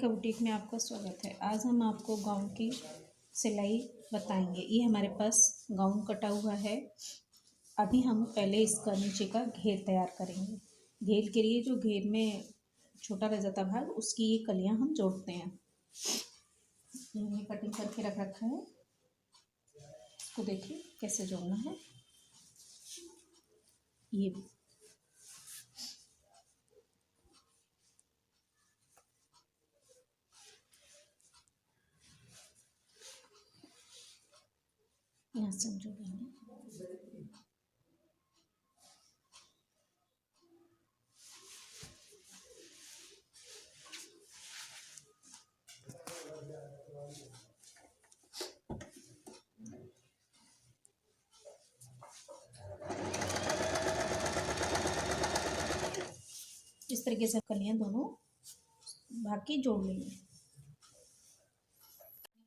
का बुटीक में आपका स्वागत है। आज हम आपको गाउन की सिलाई बताएंगे। ये हमारे पास गाउन कटा हुआ है। अभी हम पहले इसका नीचे का घेर तैयार करेंगे। घेर के लिए जो घेर में छोटा रह जाता भाग, उसकी ये कलियां हम जोड़ते हैं। हमने कटिंग करके रख रखा है, इसको देखिए कैसे जोड़ना है। ये यहाँ से हम जोड़ेंगे। इस तरीके से कलियां दोनों भाग की जोड़ लेंगे।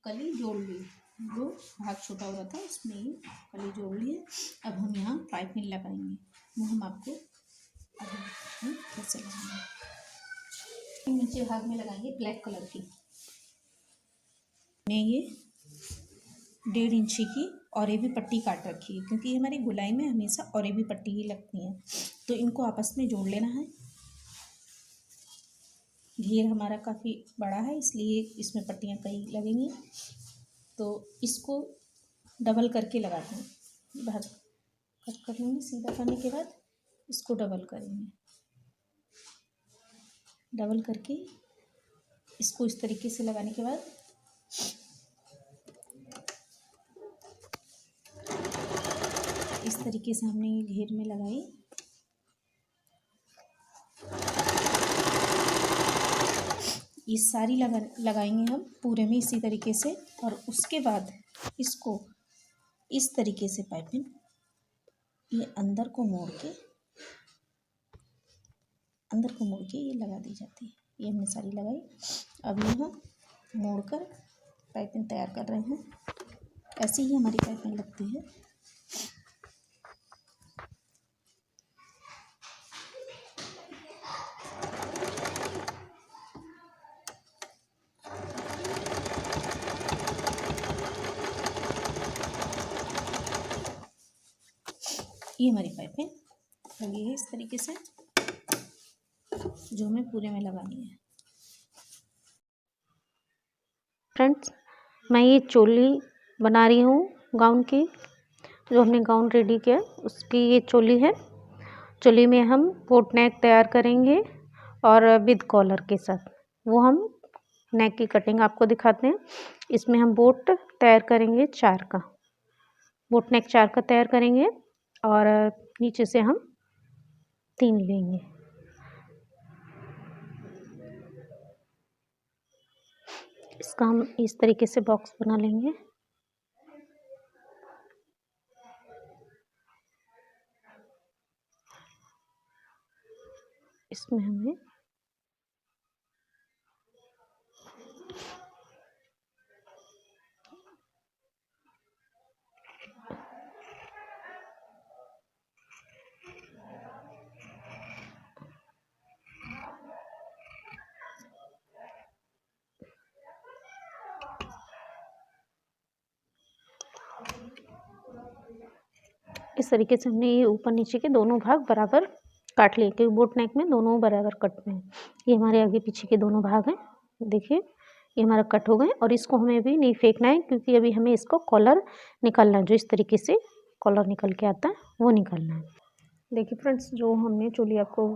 कली जोड़ ली, जो भाग छोटा हो रहा था उसमें ही कली जोड़ ली है। अब हम यहाँ पाइपिंग लगाएंगे, वो हम आपको आगे कैसे लगाएंगे। नीचे भाग में लगाएंगे ब्लैक कलर की। मैं ये 1.5 इंची की औरेबी पट्टी काट रखी है, क्योंकि हमारी गुलाई में हमेशा औरेबी पट्टी ही लगती है, तो इनको आपस में जोड़ लेना है। घेर हमारा काफ़ी बड़ा है, इसलिए इसमें पट्टियाँ कई लगेंगी, तो इसको डबल करके लगाते हैं। भाग कट कर लेंगे। सीधा करने के बाद इसको डबल करेंगे। डबल करके इसको इस तरीके से लगाने के बाद इस तरीके से हमने ये घेर में लगाई। ये सारी लगाएंगे हम पूरे में इसी तरीके से, और उसके बाद इसको इस तरीके से पाइपिंग ये अंदर को मोड़ के ये लगा दी जाती है। ये हमने सारी लगाई। अब ये हम मोड़कर पाइपिंग तैयार कर रहे हैं। ऐसे ही हमारी पाइपिंग लगती है। ये हमारी पाइपिंग लगी है इस तरीके से, जो हमें पूरे में लगानी है। फ्रेंड्स, मैं ये चोली बना रही हूँ गाउन की। जो हमने गाउन रेडी किया उसकी ये चोली है। चोली में हम बोट नेक तैयार करेंगे और विद कॉलर के साथ। वो हम नेक की कटिंग आपको दिखाते हैं। इसमें हम बोट तैयार करेंगे 4 का, बोट नेक 4 का तैयार करेंगे और नीचे से हम 3 लेंगे। इसका हम इस तरीके से बॉक्स बना लेंगे। इसमें हमें इस तरीके से हमने ये ऊपर नीचे के दोनों भाग बराबर काट लिए, क्योंकि बोट नेक में दोनों बराबर कटते हैं। ये हमारे आगे पीछे के दोनों भाग हैं। देखिए ये हमारा कट हो गए, और इसको हमें भी नहीं फेंकना है, क्योंकि अभी हमें इसको कॉलर निकालना है। जो इस तरीके से कॉलर निकल के आता है वो निकालना है। देखिए फ्रेंड्स, जो हमने चोली आपको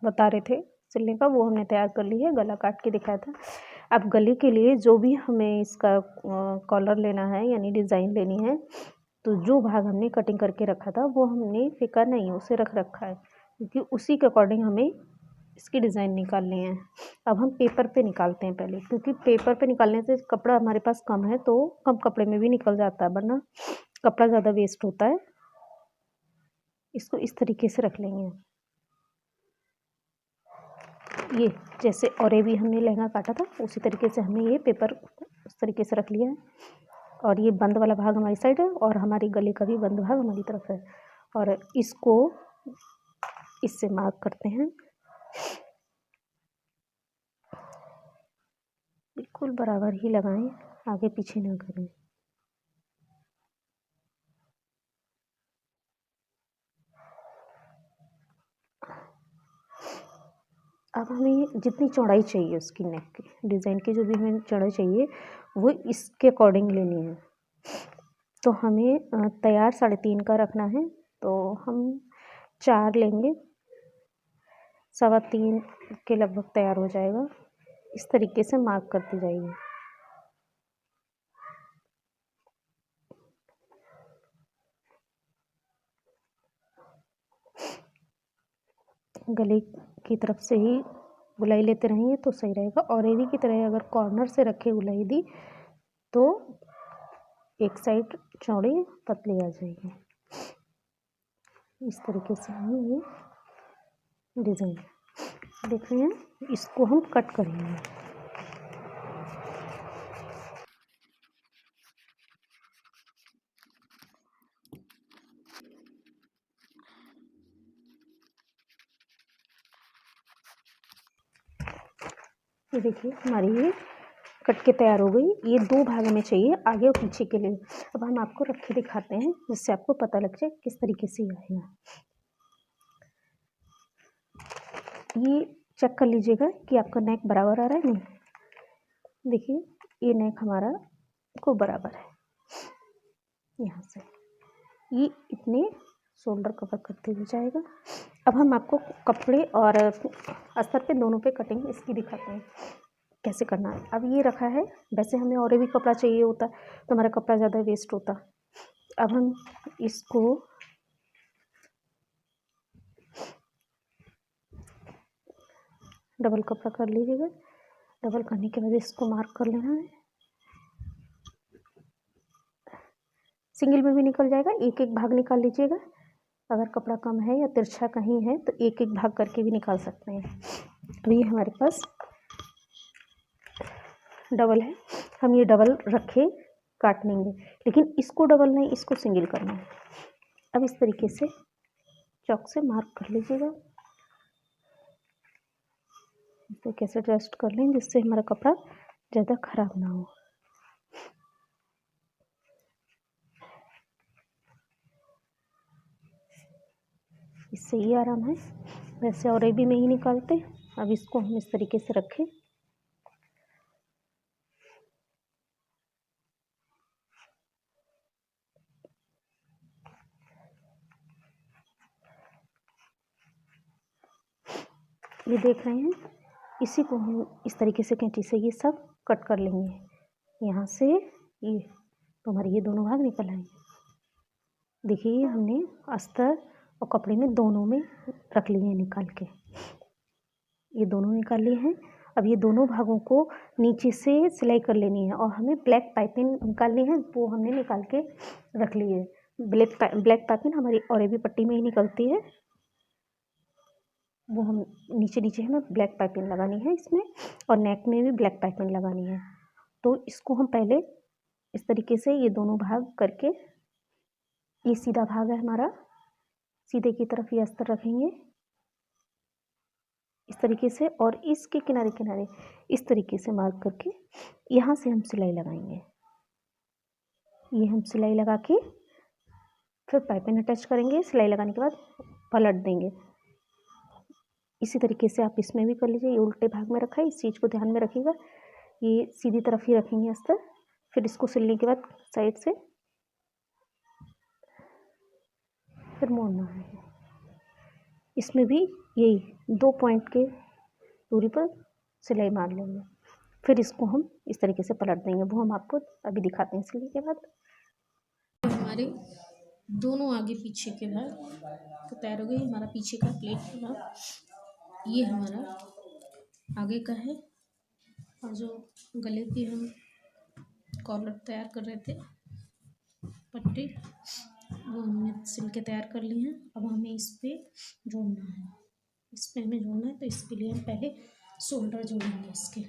बता रहे थे सिलने का, वो हमने तैयार कर ली है। गला काट के दिखाया था। अब गले के लिए जो भी हमें इसका कॉलर लेना है, यानी डिज़ाइन लेनी है, तो जो भाग हमने कटिंग करके रखा था वो हमने फेंका नहीं, उसे रख रखा है, क्योंकि उसी के अकॉर्डिंग हमें इसकी डिज़ाइन निकालनी है। अब हम पेपर पे निकालते हैं पहले, क्योंकि पेपर पे निकालने से कपड़ा हमारे पास कम है, तो कम कपड़े में भी निकल जाता है, वरना कपड़ा ज़्यादा वेस्ट होता है। इसको इस तरीके से रख लेंगे। ये जैसे और भी हमने लहंगा काटा था उसी तरीके से हमने ये पेपर उस तरीके से रख लिया है। और ये बंद वाला भाग हमारी साइड है, और हमारे गले का भी बंद भाग हमारी तरफ है। और इसको इससे मार्क करते हैं। बिल्कुल बराबर ही लगाएं, आगे पीछे ना करें। अब हमें जितनी चौड़ाई चाहिए उसकी नेक की डिज़ाइन की जो भी हमें चौड़ाई चाहिए वो इसके अकॉर्डिंग लेनी है। तो हमें तैयार 3.5 का रखना है, तो हम 4 लेंगे, 3.25 के लगभग तैयार हो जाएगा। इस तरीके से मार्क करते जाइए। गले की तरफ से ही गुलाई लेते रहेंगे तो सही रहेगा। और एवी की तरह अगर कॉर्नर से रखे गुलाई दी तो एक साइड चौड़ी पतली आ जाएगी। इस तरीके से हम ये डिज़ाइन देख रहे हैं, इसको हम कट करेंगे। ये देखिए हमारी ये कट के तैयार हो गई। ये 2 भाग हमें चाहिए, आगे और पीछे के लिए। अब हम आपको रख के दिखाते हैं जिससे आपको पता लग जाए किस तरीके से आएगा। ये चेक कर लीजिएगा कि आपका नेक बराबर आ रहा है नहीं। देखिए ये नेक हमारा खूब बराबर है। यहाँ से ये इतने शोल्डर कवर करते हुए जाएगा। अब हम आपको कपड़े और अस्तर पे दोनों पे कटिंग इसकी दिखाते हैं कैसे करना है। अब ये रखा है, वैसे हमें और भी कपड़ा चाहिए होता तो हमारा कपड़ा ज़्यादा वेस्ट होता। अब हम इसको डबल कपड़ा कर लीजिएगा। डबल करने के बाद इसको मार्क कर लेना है। सिंगल में भी निकल जाएगा, एक एक भाग निकाल लीजिएगा। अगर कपड़ा कम है या तिरछा कहीं है तो एक एक भाग करके भी निकाल सकते हैं। अब ये हमारे पास डबल है, हम ये डबल रखे काट लेंगे, लेकिन इसको डबल नहीं, इसको सिंगल करना है। अब इस तरीके से चॉक से मार्क कर लीजिएगा। तो कैसे एडजस्ट कर लें जिससे हमारा कपड़ा ज़्यादा खराब ना हो। इससे ये आराम है, वैसे और भी में ही निकालते। अब इसको हम इस तरीके से रखें। ये देख रहे हैं, इसी को हम इस तरीके से कैंची से ये सब कट कर लेंगे। यहाँ से ये तो हमारे ये दोनों भाग निकल आएंगे। देखिए हमने अस्तर और कपड़े में दोनों में रख लिए हैं निकाल के। ये दोनों निकाल लिए हैं। अब ये दोनों भागों को नीचे से सिलाई कर लेनी है और हमें ब्लैक पाइपिंग निकालनी है, वो हमने निकाल के रख ली है। ब्लैक पाइपिंग हमारी और भी पट्टी में ही निकलती है, वो हम नीचे नीचे हमें ब्लैक पाइपिंग लगानी है इसमें, और नेक में भी ब्लैक पाइपिंग लगानी है। तो इसको हम पहले इस तरीके से ये दोनों भाग करके, ये सीधा भाग है हमारा, सीधे की तरफ ये अस्तर रखेंगे इस तरीके से, और इसके किनारे किनारे इस तरीके से मार्क करके यहाँ से हम सिलाई लगाएंगे। ये हम सिलाई लगा के फिर पाइपिंग अटैच करेंगे। सिलाई लगाने के बाद पलट देंगे। इसी तरीके से आप इसमें भी कर लीजिए। ये उल्टे भाग में रखा है, इस चीज़ को ध्यान में रखिएगा। ये सीधी तरफ ही रखेंगे अस्तर, फिर इसको सिलने के बाद साइड से फिर मोड़ना है। इसमें भी यही 2 पॉइंट के दूरी पर सिलाई मार लेंगे, फिर इसको हम इस तरीके से पलट देंगे। वो हम आपको अभी दिखाते हैं सिलने के बाद। हमारे दोनों आगे पीछे के भाग तो तैयार हो गई। हमारा पीछे का प्लेट का भाग ये हमारा आगे का है, और जो गले की हम कॉलर तैयार कर रहे थे पट्टी, वो हमने सिल के तैयार कर ली है। अब हमें इस पर जोड़ना है, इस पर हमें जोड़ना है, तो इसके लिए हम पहले शोल्डर जोड़ेंगे इसके।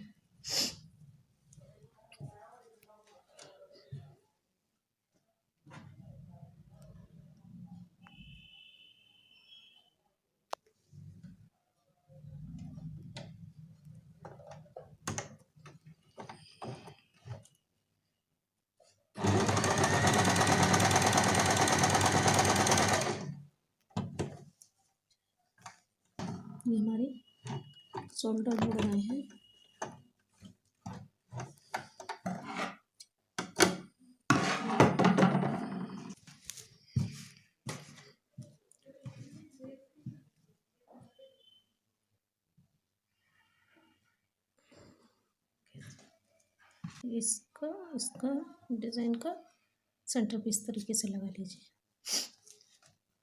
अभी हमारे शोल्डर जुड़ गए हैं। इसका इसका डिज़ाइन का सेंटर पे इस तरीके से लगा लीजिए,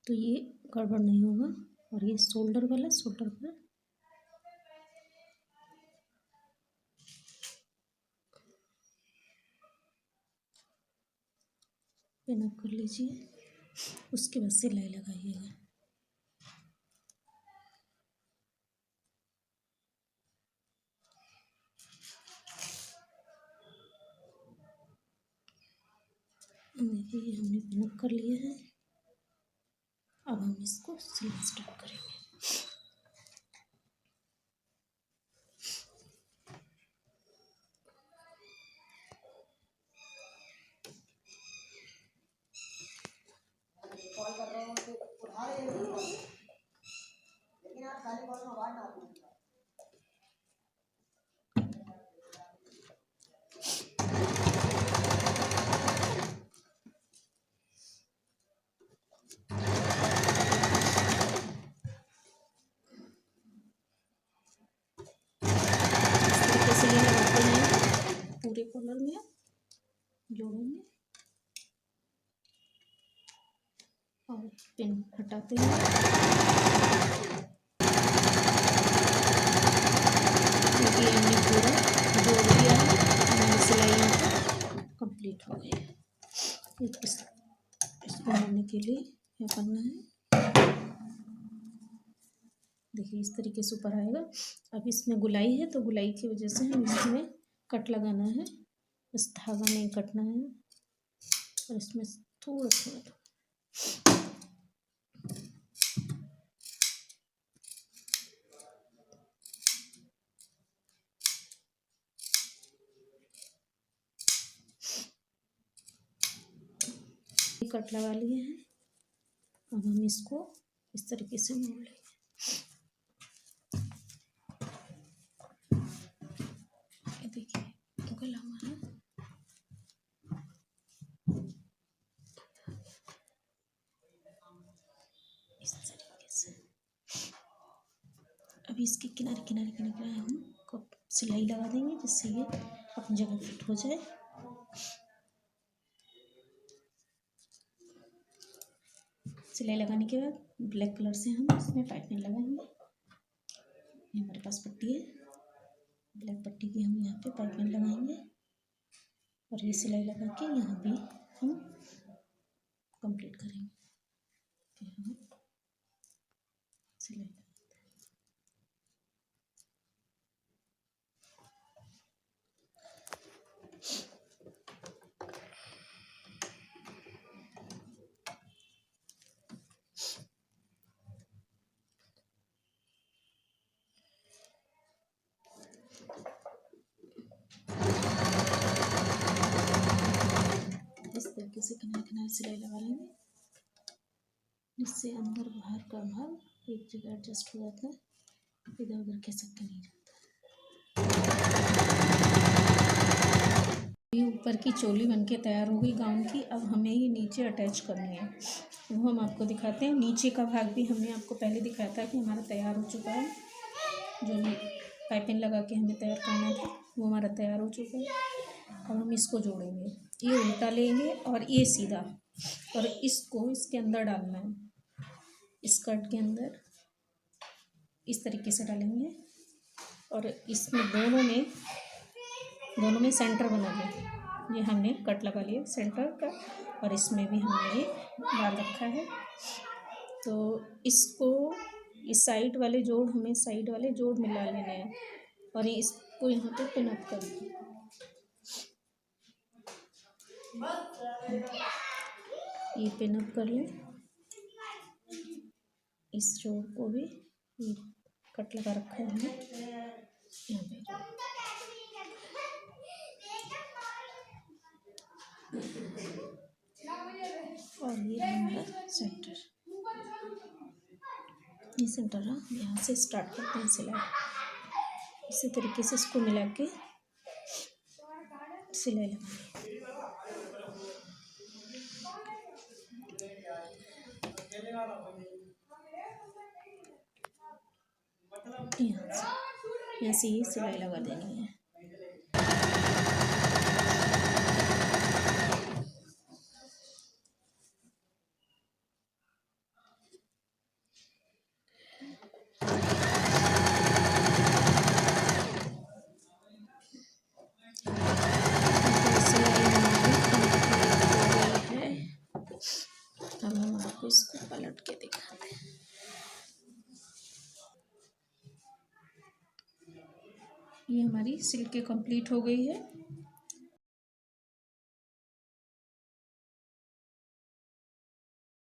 तो ये गड़बड़ नहीं होगा। और ये शोल्डर वाला, शोल्डर पर पिन अप कर लीजिए, उसके बाद सिलाई लगाइएगा। देखिए हमने पिन अप कर लिया है। अब हम इसको सिलाई स्टार्ट करेंगे। पूरे कॉलर में जोड़ेंगे और पिन हटाते हैं। क्योंकि हमने पूरा जोड़ दिया है, हमारी सिलाई कंप्लीट हो गई है। इसको मोड़ने के लिए क्या करना है, देखिए इस तरीके से ऊपर आएगा। अब इसमें गुलाई है, तो गुलाई की वजह से हम इसमें कट लगाना है। बस धागा नहीं कटना है, और इसमें थोड़ा थोड़ा कट लगा लिए हैं। अब हम इसको इस तरीके से मोड़ लेंगे। ये देखिए गला हमारा इस तरीके से। अभी इसके किनारे किनारे किनारे हम को सिलाई लगा देंगे, जिससे ये अपनी जगह फिट हो जाए। सिलाई लगाने के बाद ब्लैक कलर से हम इसमें पाइपिंग लगाएंगे। ये हमारे पास पट्टी है, ब्लैक पट्टी की हम यहाँ पे पाइपिंग लगाएंगे, और ये सिलाई लगा के यहाँ भी हम कंप्लीट करेंगे। फिर हम सिलाई इस तरीके से किनारे किनारे सिलाई लगा लेंगे, जिससे अंदर बाहर का भाग एक जगह एडजस्ट हो जाता है, इधर उधर खिसक के नहीं जाता। ये ऊपर की चोली बनके तैयार हो गई गाउन की। अब हमें ये नीचे अटैच करनी है, वो हम आपको दिखाते हैं। नीचे का भाग भी हमने आपको पहले दिखाया था कि हमारा तैयार हो चुका है। जो पाइपिंग लगा के हमें तैयार करना था वो हमारा तैयार हो चुका है। अब हम इसको जोड़ेंगे, ये उल्टा लेंगे और ये सीधा, और इसको इसके अंदर डालना है, स्कर्ट के अंदर इस तरीके से डालेंगे। और इसमें दोनों में सेंटर बना लिया। ये हमने कट लगा लिया सेंटर का, और इसमें भी हमने ये डाल रखा है। तो इसको इस साइड वाले जोड़, हमें साइड वाले जोड़ मिला लेने हैं, और इसको यहाँ पे पिन अप कर दें। ये पिन अप कर लें, इस जोड़ को भी ये कट लगा रखा है हमने यहाँ पे। और ये हमारा सेंटर, ये सेंटर है, यहाँ से स्टार्ट करते हैं सिलाई। इसी तरीके से इसको मिला के सिलाई लगाएंगे। यहाँ से ये सिलाई लगा देनी है। अब हम आपको इसको पलट के दिखाते हैं। ये हमारी सिल के कंप्लीट हो गई है।